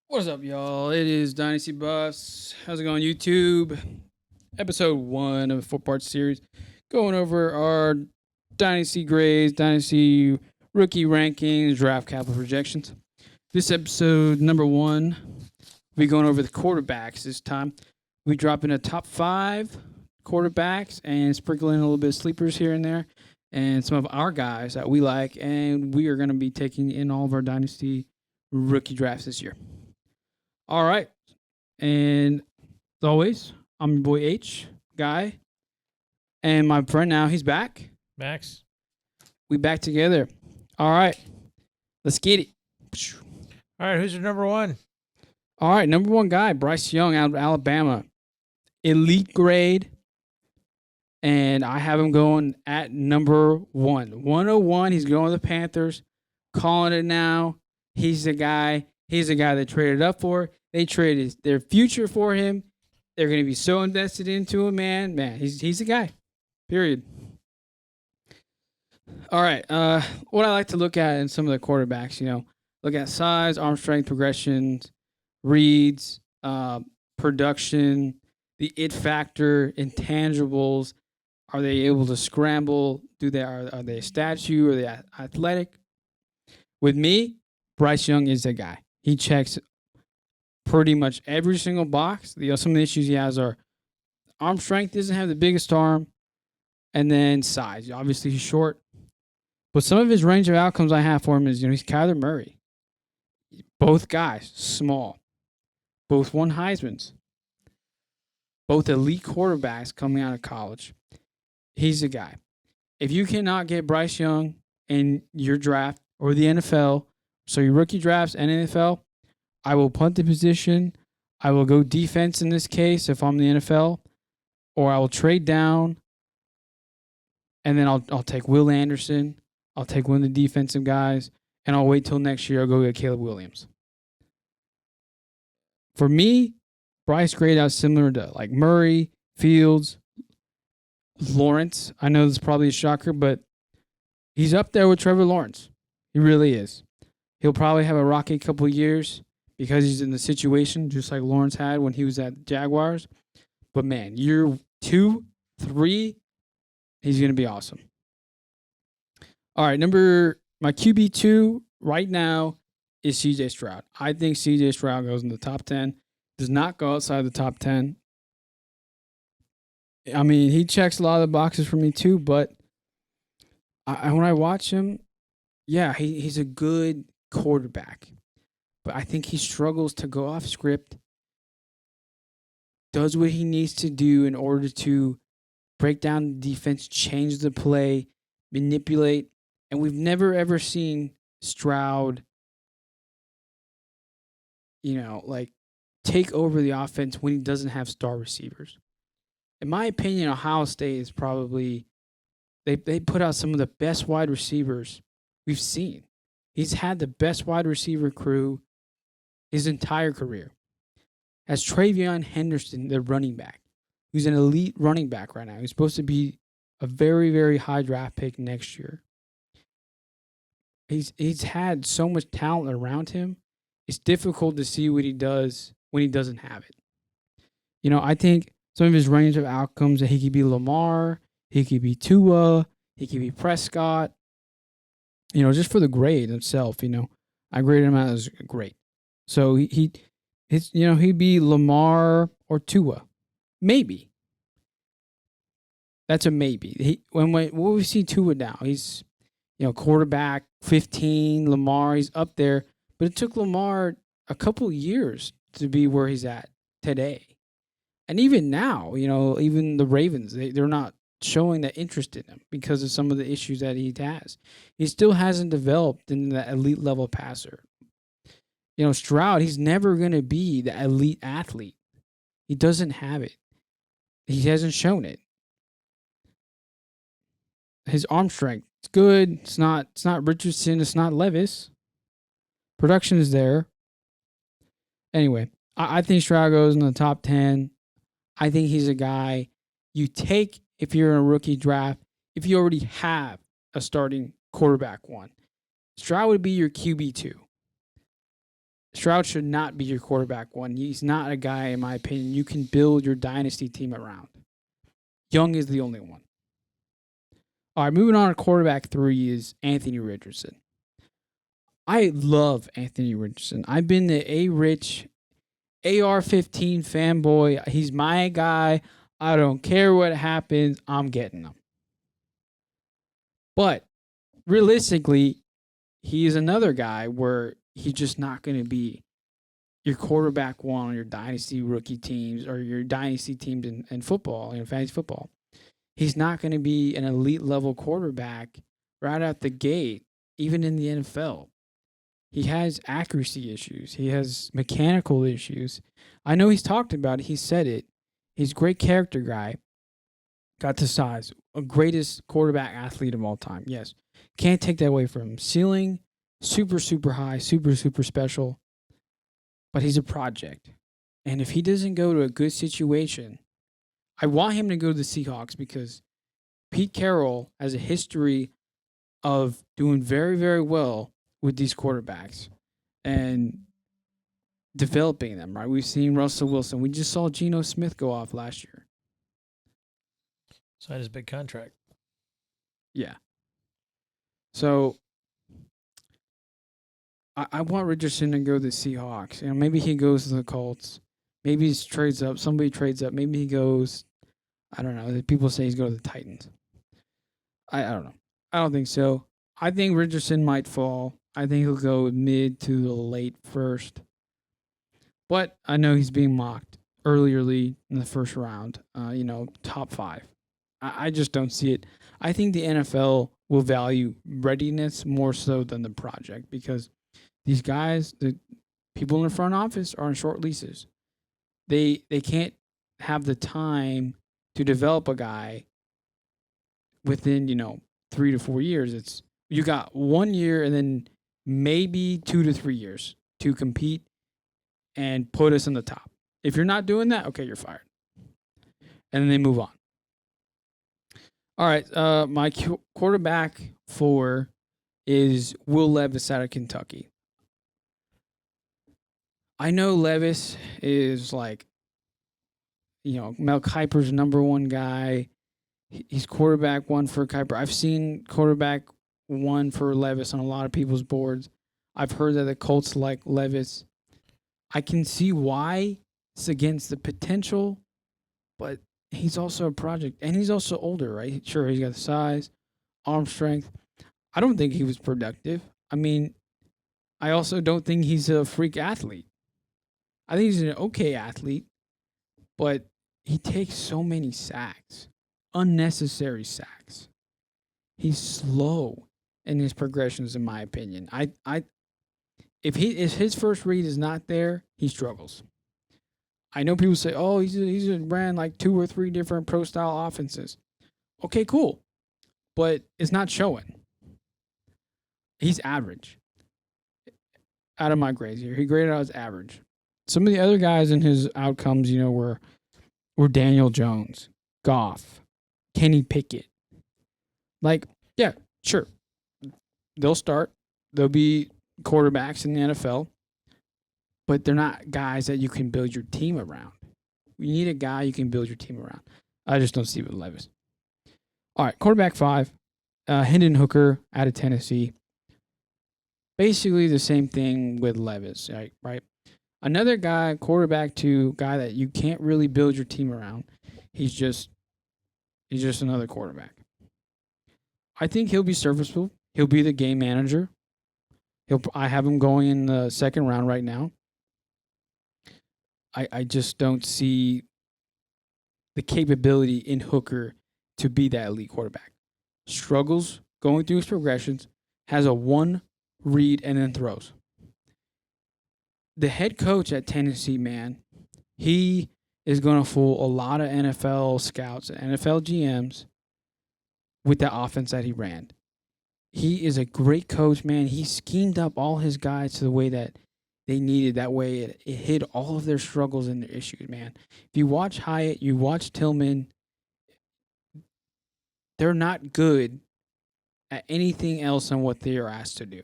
What's up, y'all? It is Dynasty Buffs. How's it going, YouTube? Episode 1 of a 4-part series. Going over our Dynasty grades, Dynasty rookie rankings, draft capital projections. This episode, number 1, we'll be going over the quarterbacks this time. We drop in a top 5 quarterbacks and sprinkle in a little bit of sleepers here and there and some of our guys that we like. And we are going to be taking in all of our Dynasty rookie drafts this year. All right. And as always, I'm your boy H, Guy. And my friend now, he's back. Max. We back together. All right. Let's get it. All right, who's your number one? All right. Number 1 guy, Bryce Young out of Alabama. Elite grade. And I have him going at number 1. 101. He's going to the Panthers. Calling it now. He's the guy. He's the guy they traded up for. They traded their future for him. They're going to be so invested into him, man. Man, he's the guy. Period. All right. What I like to look at in some of the quarterbacks, look at size, arm strength, progressions, reads, production, the it factor, intangibles. Are they able to scramble? Are they a statue? Are they athletic? With me, Bryce Young is the guy. He checks pretty much every single box. Some of the issues he has are arm strength, doesn't have the biggest arm, and then size. Obviously, he's short. But some of his range of outcomes I have for him is, he's Kyler Murray. Both guys, small. Both won Heisman's. Both elite quarterbacks coming out of college. He's the guy. If you cannot get Bryce Young in your draft or the NFL, so your rookie drafts and NFL, I will punt the position. I will go defense in this case if I'm the NFL, or I will trade down, and then I'll take Will Anderson. I'll take one of the defensive guys, and I'll wait till next year. I'll go get Caleb Williams. For me, Bryce grade out similar to like Murray, Fields, Lawrence. I know this is probably a shocker, but he's up there with Trevor Lawrence. He really is. He'll probably have a rocky couple of years because he's in the situation just like Lawrence had when he was at Jaguars. But man, year 2, 3, he's going to be awesome. All right, my QB2 right now is CJ Stroud. I think CJ Stroud goes in the top 10. Does not go outside the top 10. I mean, he checks a lot of the boxes for me too, but when I watch him, yeah, he's a good quarterback. But I think he struggles to go off script, does what he needs to do in order to break down the defense, change the play, manipulate. And we've never, ever seen Stroud, take over the offense when he doesn't have star receivers. In my opinion, Ohio State is probably, they put out some of the best wide receivers we've seen. He's had the best wide receiver crew his entire career. Has TreVeyon Henderson, the running back, who's an elite running back right now. He's supposed to be a very, very high draft pick next year. He's had so much talent around him. It's difficult to see what he does when he doesn't have it. I think some of his range of outcomes that he could be Lamar, he could be Tua, he could be Prescott. Just for the grade itself, I graded him out as great. So he'd be Lamar or Tua, maybe. That's a maybe. When we see Tua now, he's quarterback 15. Lamar, he's up there, but it took Lamar a couple years to be where he's at today. And even now, even the Ravens, they're not showing that interest in him because of some of the issues that he has. He still hasn't developed into that elite level passer. Stroud, he's never going to be the elite athlete. He doesn't have it. He hasn't shown it. His arm strength, it's good. It's not Richardson. It's not Levis. Production is there. Anyway, I think Stroud goes in the top 10. I think he's a guy you take if you're in a rookie draft, if you already have a starting quarterback one. Stroud would be your QB2. Stroud should not be your quarterback one. He's not a guy, in my opinion, you can build your dynasty team around. Young is the only one. All right, moving on to quarterback 3 is Anthony Richardson. I love Anthony Richardson. I've been the A-Rich AR-15 fanboy. He's my guy. I don't care what happens. I'm getting him. But realistically, he is another guy where he's just not going to be your quarterback one on your dynasty rookie teams or your dynasty teams in football, in fantasy football. He's not going to be an elite level quarterback right out the gate, even in the NFL. He has accuracy issues. He has mechanical issues. I know he's talked about it. He said it. He's a great character guy. Got the size. A greatest quarterback athlete of all time. Yes. Can't take that away from him. Ceiling, super, super high, super, super special. But he's a project. And if he doesn't go to a good situation, I want him to go to the Seahawks because Pete Carroll has a history of doing very, very well with these quarterbacks and developing them, right? We've seen Russell Wilson. We just saw Geno Smith go off last year. Signed his big contract. Yeah. So I want Richardson to go to the Seahawks. You know, maybe he goes to the Colts. Maybe he trades up. Somebody trades up. Maybe he goes, I don't know. People say he's going to the Titans. I don't know. I don't think so. I think Richardson might fall. I think he'll go mid to the late first. But I know he's being mocked early in the first round. Top 5. I just don't see it. I think the NFL will value readiness more so than the project because these guys, the people in the front office, are on short leases. They can't have the time to develop a guy within 3 to 4 years. You got 1 year and then maybe 2 to 3 years to compete and put us in the top. If you're not doing that, okay, you're fired. And then they move on. All right, my quarterback 4 is Will Levis out of Kentucky. I know Levis is Mel Kiper's number 1 guy. He's quarterback 1 for Kiper. I've seen quarterback 1 for Levis on a lot of people's boards. I've heard that the Colts like Levis. I can see why it's against the potential, but he's also a project, and he's also older, right? Sure, he's got the size, arm strength. I don't think he was productive. I mean, I also don't think he's a freak athlete. I think he's an okay athlete, but he takes so many sacks, unnecessary sacks. He's slow in his progressions, in my opinion. If his first read is not there, he struggles. I know people say, "Oh, he's ran like 2 or 3 different pro style offenses." Okay, cool, but it's not showing. He's average. Out of my grades here, he graded out as average. Some of the other guys in his outcomes, were Daniel Jones, Goff, Kenny Pickett. Yeah, sure, they'll start. They'll be quarterbacks in the NFL, but they're not guys that you can build your team around. You need a guy you can build your team around. I just don't see it with Levis. All right, quarterback 5, Hendon Hooker out of Tennessee. Basically the same thing with Levis, right? Another guy, quarterback 2, guy that you can't really build your team around. He's just another quarterback. I think he'll be serviceable. He'll be the game manager. I have him going in the second round right now. I just don't see the capability in Hooker to be that elite quarterback. Struggles going through his progressions, has a 1 read and then throws. The head coach at Tennessee, man, he is going to fool a lot of NFL scouts and NFL GMs with the offense that he ran. He is a great coach, man. He schemed up all his guys to the way that they needed. That way it hid all of their struggles and their issues, man. If you watch Hyatt, you watch Tillman, they're not good at anything else than what they are asked to do.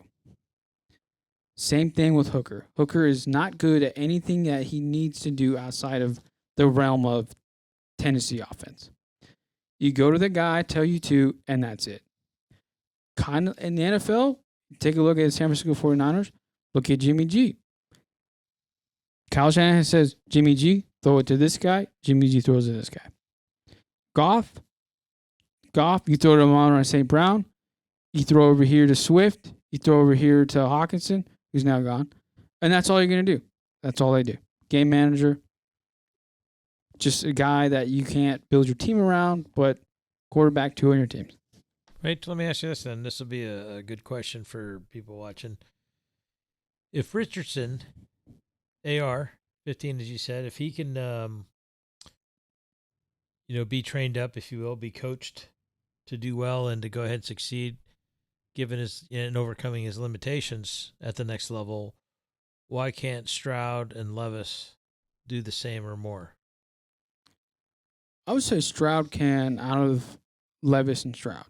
Same thing with Hooker. Hooker is not good at anything that he needs to do outside of the realm of Tennessee offense. You go to the guy, tell you to, and that's it. Kind of in the NFL, take a look at the San Francisco 49ers. Look at Jimmy G. Kyle Shanahan says, Jimmy G, throw it to this guy. Jimmy G throws it to this guy. Goff, you throw to Amon St. Brown. You throw over here to Swift. You throw over here to Hawkinson, who's now gone. And that's all you're going to do. That's all they do. Game manager, just a guy that you can't build your team around, but quarterback 2 on your teams. Wait, let me ask you this then. This will be a good question for people watching. If Richardson, AR, 15 as you said, if he can, be trained up, if you will, be coached to do well and to go ahead and succeed, given his and overcoming his limitations at the next level, why can't Stroud and Levis do the same or more? I would say Stroud can out of Levis and Stroud.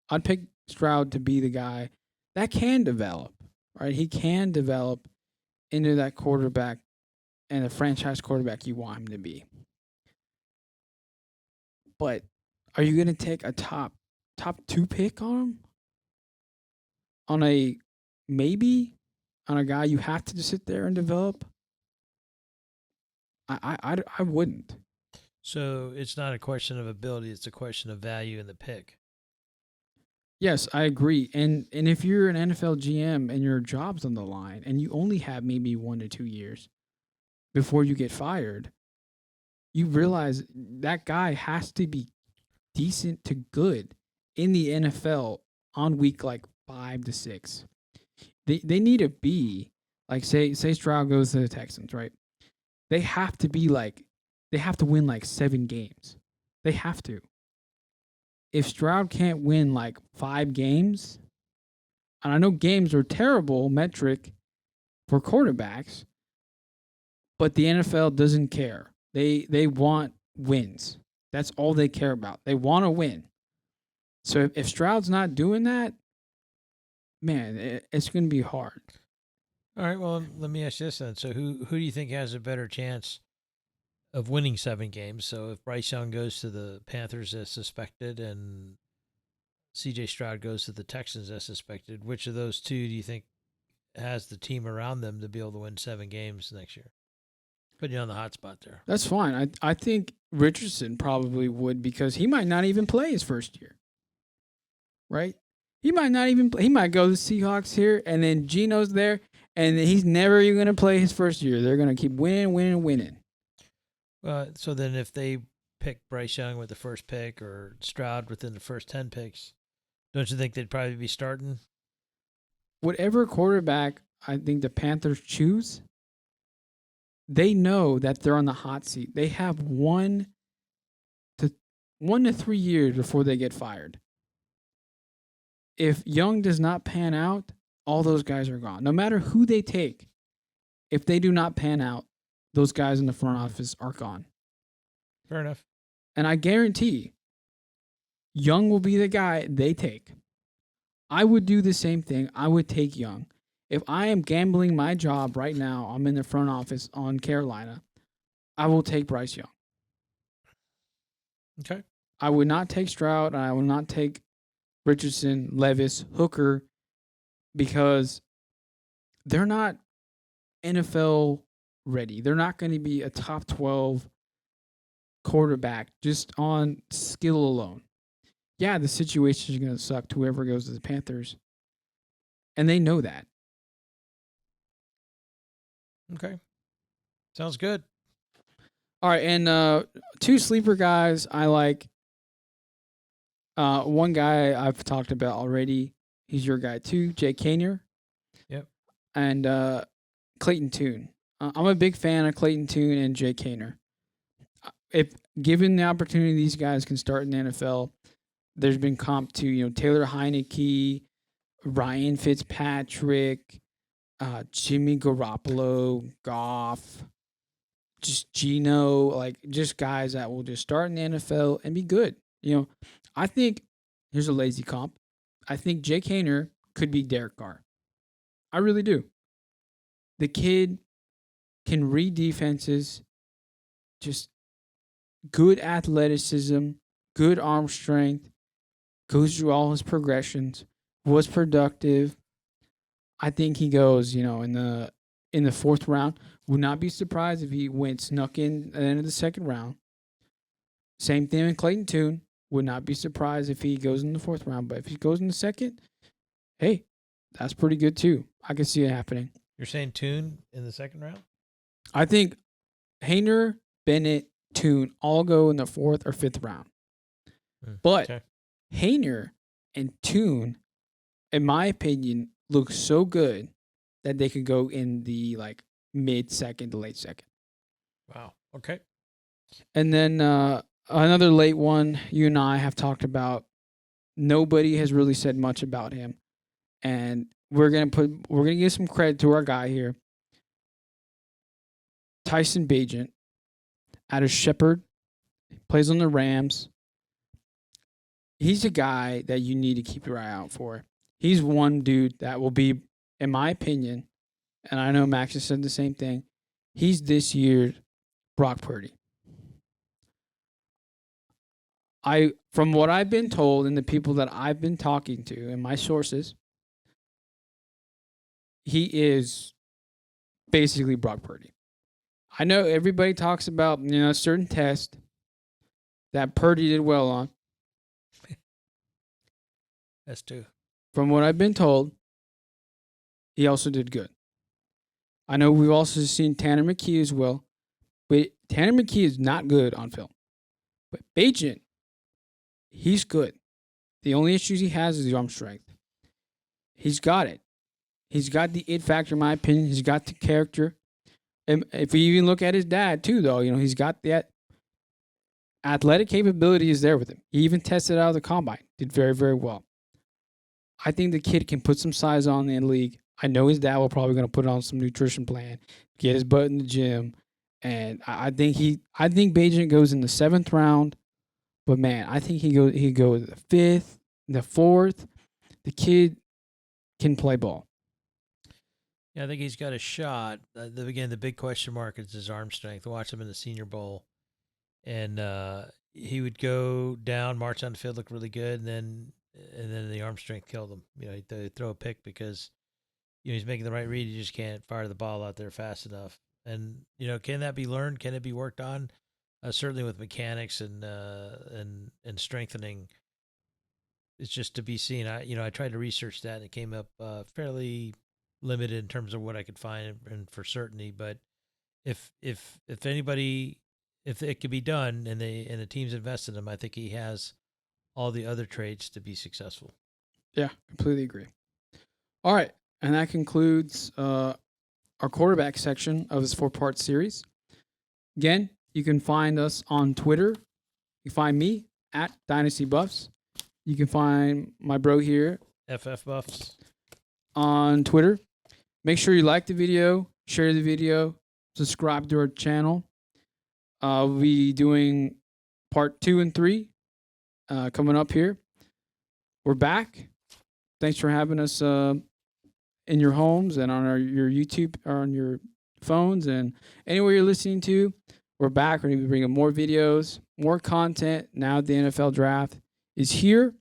I'd pick Stroud to be the guy that can develop, right? He can develop into that quarterback and the franchise quarterback you want him to be. But are you going to take a top 2 pick on him? On a maybe? On a guy you have to just sit there and develop? I wouldn't. So it's not a question of ability, it's a question of value in the pick. Yes, I agree. And if you're an NFL GM and your job's on the line and you only have maybe 1 to 2 years before you get fired, you realize that guy has to be decent to good in the NFL on week like 5 to 6. They need to be like say Stroud goes to the Texans, right? They have to win like 7 games. They have to. If Stroud can't win like 5 games, and I know games are terrible metric for quarterbacks, but the NFL doesn't care. They want wins. That's all they care about. They want to win. So if Stroud's not doing that, man, it's going to be hard. All right, well, let me ask you this then. So who do you think has a better chance of winning 7 games? So if Bryce Young goes to the Panthers as suspected and CJ Stroud goes to the Texans as suspected, which of those two do you think has the team around them to be able to win 7 games next year? Putting you on the hot spot there. That's fine. I think Richardson probably would because he might not even play his first year. Right? He might not even play. He might go to the Seahawks here, and then Geno's there, and he's never even going to play his first year. They're going to keep winning. So then if they pick Bryce Young with the first pick or Stroud within the first 10 picks, don't you think they'd probably be starting? Whatever quarterback I think the Panthers choose, they know that they're on the hot seat. They have 1 to 3 years before they get fired. If Young does not pan out, all those guys are gone. No matter who they take, if they do not pan out, those guys in the front office are gone. Fair enough. And I guarantee Young will be the guy they take. I would do the same thing. I would take Young. If I am gambling my job right now, I'm in the front office on Carolina, I will take Bryce Young. Okay. I would not take Stroud, and I will not take Richardson, Levis, Hooker, because they're not NFL ready. They're not going to be a top 12 quarterback just on skill alone. Yeah, the situation is going to suck to whoever goes to the Panthers, and they know that. Okay. Sounds good. All right, and 2 sleeper guys I like. One guy I've talked about already. He's your guy too, Jake Kaner. Yep. And Clayton Tune. I'm a big fan of Clayton Tune and Jake Kaner. If given the opportunity, these guys can start in the NFL. There's been comp to Taylor Heineke, Ryan Fitzpatrick, Jimmy Garoppolo, Goff, just Geno, just guys that will just start in the NFL and be good. I think here's a lazy comp. I think Jake Haener could be Derek Carr. I really do. The kid can read defenses, just good athleticism, good arm strength, goes through all his progressions, was productive. I think he goes, in the fourth round. Would not be surprised if he snuck in at the end of the second round. Same thing with Clayton Tune. Would not be surprised if he goes in the fourth round. But if he goes in the second, hey, that's pretty good too. I can see it happening. You're saying Tune in the second round? I think Haener, Bennett, Tune all go in the fourth or fifth round. But okay. Haener and Tune, in my opinion, look so good that they could go in the mid second to late second. Wow. Okay. And then another late one you and I have talked about. Nobody has really said much about him. And we're gonna give some credit to our guy here. Tyson Bagent out of Shepherd, plays on the Rams. He's a guy that you need to keep your eye out for. He's one dude that will be, in my opinion, and I know Max has said the same thing, he's this year's Brock Purdy. From what I've been told and the people that I've been talking to and my sources, he is basically Brock Purdy. I know everybody talks about, a certain test that Purdy did well on. That's two. From what I've been told, he also did good. I know we've also seen Tanner McKee as well, but Tanner McKee is not good on film. But Bagent, he's good. The only issues he has is the arm strength. He's got it. He's got the it factor, in my opinion. He's got the character. And if we even look at his dad, too, though, he's got that athletic capability is there with him. He even tested out of the combine. Did very, very well. I think the kid can put some size on in the league. I know his dad will probably going to put on some nutrition plan, get his butt in the gym. And I think Bagent goes in the seventh round. But, man, I think he goes the fifth, the fourth. The kid can play ball. Yeah, I think he's got a shot. The big question mark is his arm strength. Watch him in the Senior Bowl. And he would go down, march on the field, look really good, and then the arm strength killed him. He'd throw a pick because he's making the right read. You just can't fire the ball out there fast enough. And can that be learned? Can it be worked on? Certainly with mechanics and strengthening. It's just to be seen. I tried to research that and it came up fairly limited in terms of what I could find and for certainty. But if anybody, if it could be done and the team's invested in him, I think he has all the other traits to be successful. Yeah, completely agree. All right, and that concludes our quarterback section of this 4-part series. Again, you can find us on Twitter. You can find me at Dynasty Buffs. You can find my bro here, FF Buffs, on Twitter. Make sure you like the video, share the video, subscribe to our channel. We'll be doing part 2 and 3 coming up here. We're back. Thanks for having us in your homes and on your YouTube or on your phones and anywhere you're listening to. We're back. We're going to be bringing more videos, more content. Now the NFL draft is here,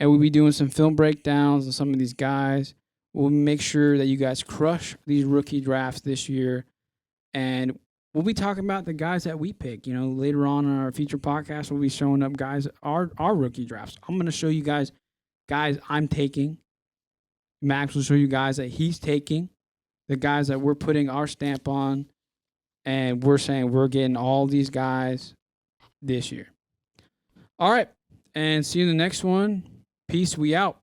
and we'll be doing some film breakdowns on some of these guys. We'll make sure that you guys crush these rookie drafts this year, and we'll be talking about the guys that we pick. Later on in our feature podcast, we'll be showing up guys our rookie drafts. I'm going to show you guys I'm taking. Max will show you guys that he's taking, the guys that we're putting our stamp on, and we're saying we're getting all these guys this year. All right, and see you in the next one. Peace. We out.